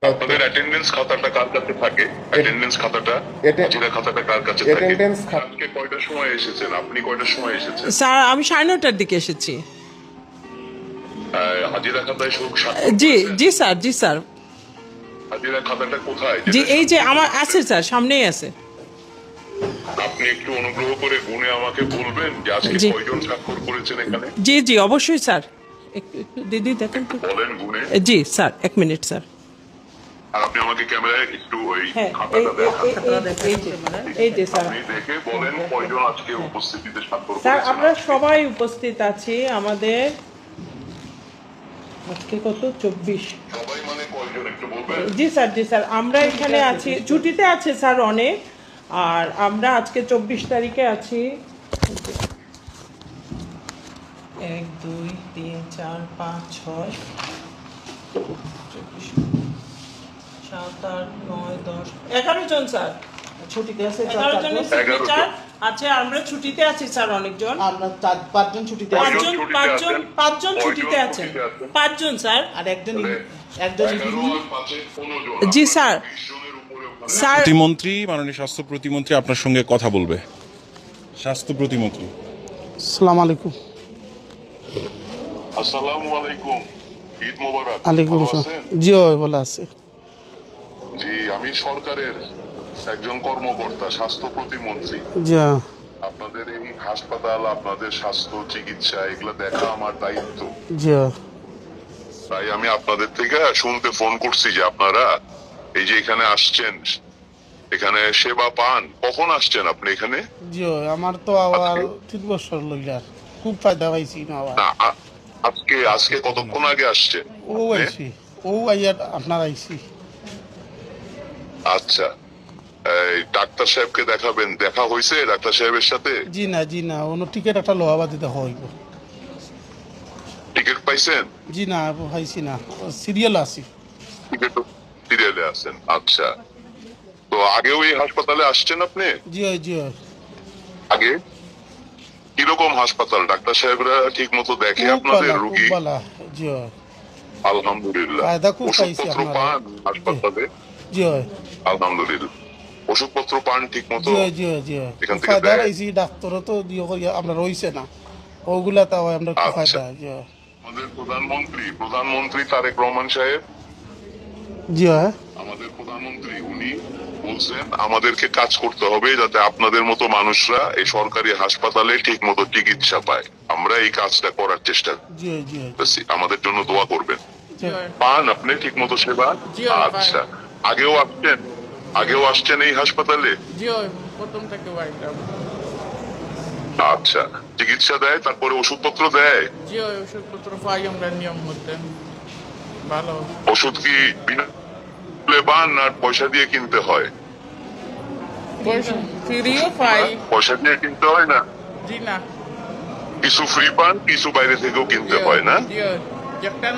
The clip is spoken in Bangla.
আপনাদের অ্যাটেন্ডেন্স খাতাটা কার কাছে থাকে? অ্যাটেন্ডেন্স খাতাটা, হাজিরা খাতাটা কার কাছে থাকে? আজকে কয়টার সময় এসেছেন? আপনি কয়টার সময় এসেছেন? স্যার আমি 9:30টার দিকে এসেছি। হাজিরা খাতায় জি জি স্যার, জি স্যার। হাজিরা খাতাটা কোথায়? জি এই যে আমার আছে স্যার, সামনেই আছে। আপনি একটু অনুগ্রহ করে গুনে আমাকে বলবেন যে আজকে জি। কয়জন স্বাক্ষর করেছেন এখানে? জি জি অবশ্যই স্যার। একটু একটু দিদি দেখেন তো। বলেন গুনে। জি স্যার, 1 মিনিট স্যার। আর আপনি আমাকে ক্যামেরায় একটু ওই হ্যাঁ খাতাটা দেখান। এই যে স্যার। আপনি দেখে বলেন কয়জন আজকে উপস্থিতিতে স্বাক্ষর স্যার করেছেন। আমরা সবাই উপস্থিত আছি। আমাদের আজকে কত 24। সবাই মানে কয়জন একটু বলবেন? জি স্যার, জি স্যার, আমরা এখানে আছি, ছুটিতে আছে স্যার অনেক। আর আমরা আজকে 24 তারিখে আছি। 1 2 3 4 5 6 7 8 9 10 11 জন স্যার ছুটিতে আছে। 11 জনের সিগনেচার আছে। আমরা ছুটিতে আছি স্যার অনেকজন। আমরা 4-5 জন ছুটিতে আছি। পাঁচজন ছুটিতে আছেন। 5 জন স্যার। আর একজন 11 আর 5 এ 15 জন। জি স্যার। 20 জনের উপরে ওখানে। স্যার প্রতিমন্ত্রী, মাননীয় স্বাস্থ্য প্রতিমন্ত্রী আপনার সঙ্গে কথা বলবে। স্বাস্থ্য প্রতিমন্ত্রী। আসসালামু আলাইকুম। আসসালামু আলাইকুম। ঈদ মোবারক। আলাইকুম ভালো আসসালাম। আছেন? জি ওই বলে আছে। জি, আমি সরকারের একজন কর্মকর্তা, স্বাস্থ্য প্রতিমন্ত্রী। জি আপনাদের এই হাসপাতাল, আপনাদের স্বাস্থ্য চিকিৎসা এগুলো দেখা আমার দায়িত্ব। জি তাই আমি আপনাদের থেকে শুনতে ফোন করছি যে আপনারা এই যে এখানে আসছেন, এখানে সেবা পান। কখন আসছেন আপনি এখানে? জি আমার তো আবার 3 বছর লইলার খুব ফায়দা পাইছি না আবার। না, আজকে আজকে কতক্ষণ আগে আসছেন? ও আইছি, ও আইয়া আপনার আইছি। আচ্ছা, এই ডাক্তার সাহেবকে দেখাবেন, দেখা হয়েছে ডাক্তার সাহেবের সাথে? জি না অন্য টিকিট একটা লোহাবা দিতে হইব। টিকিট পাইছেন? জি না পাইছি না, সিরিয়াল আছি। টিকিট সিরিয়ালে আছেন। আচ্ছা, তো আগেও এই হাসপাতালে আসছেন আপনি? জি আগে কিরকম হাসপাতাল? ডাক্তার সাহেবরা ঠিক মতো দেখে খুব আপনাদের ভালো, খুব রুগী? ভালো। জি আলহামদুলিল্লাহ। ফায়দা খুব পাইছি ওষুধপত্র আপনারা। পান হাসপাতালে? জি আলহামদুলিল্লাহ। ওষুধপত্র পান ঠিক মতো? জি এখান থেকে ফায়দা দেয়? পাইছি। ডাক্তারও তো দিয়ে করিয়া আমরা রইছে না ওগুলা, তাও আমরা খুব আচ্ছা। ফায়দা। আমাদের প্রধানমন্ত্রী তারেক রহমান সাহেব, জি আমাদের প্রধানমন্ত্রী, উনি বলছেন আমাদেরকে কাজ করতে হবে যাতে আপনাদের মতো মানুষরা এই সরকারি হাসপাতালে ঠিক মতো চিকিৎসা পায়। আমরা এই কাজটা করার চেষ্টা জি করতেছি। আমাদের জন্য দোয়া করবেন। জি পান আপনি ঠিক মতো সেবা? আচ্ছা, আগেও আসছেন এই হাসপাতালে? জি ওই প্রথম থেকে বাড়িটা। আচ্ছা, চিকিৎসা দেয়, তারপরে ওষুধপত্র দেয়? জি ওই ওষুধপত্র পাই আমরা নিয়ম মতে। ভালো ওষুধ কি বিনামূল্যে পান আর পয়সা দিয়ে কিনতে হয়? ফ্রিও পাই। পয়সা দিয়ে কিনতে হয় না? জি না। কিছু ফ্রি পান, কিছু বাইরে থেকেও কিনতে হয় না? জি ওই একটা